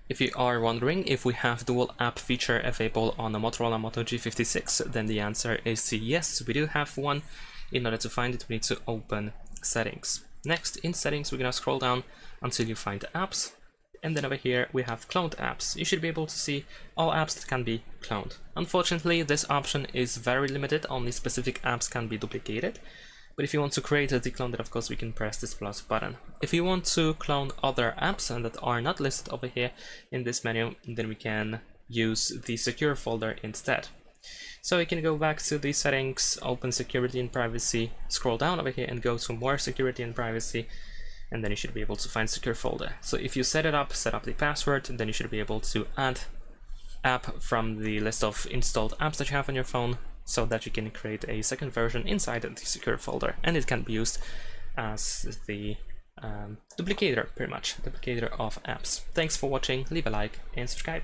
If you are wondering if we have dual app feature available on the Motorola Moto G56, then the answer is yes, we do have one. In order to find it, we need to open settings. Next, in settings, we're gonna scroll down until you find apps. And then over here, we have cloned apps. You should be able to see all apps that can be cloned. Unfortunately, this option is very limited. Only specific apps can be duplicated. But if you want to create a declone, then of course we can press this plus button. If you want to clone other apps and that are not listed over here in this menu, then we can use the secure folder instead. So you can go back to the settings, open security and privacy, scroll down over here and go to more security and privacy, and then you should be able to find secure folder. So if you set up the password, then you should be able to add app from the list of installed apps that you have on your phone, so that you can create a second version inside the secure folder, and it can be used as the duplicator, pretty much, duplicator of apps. Thanks for watching, leave a like and subscribe.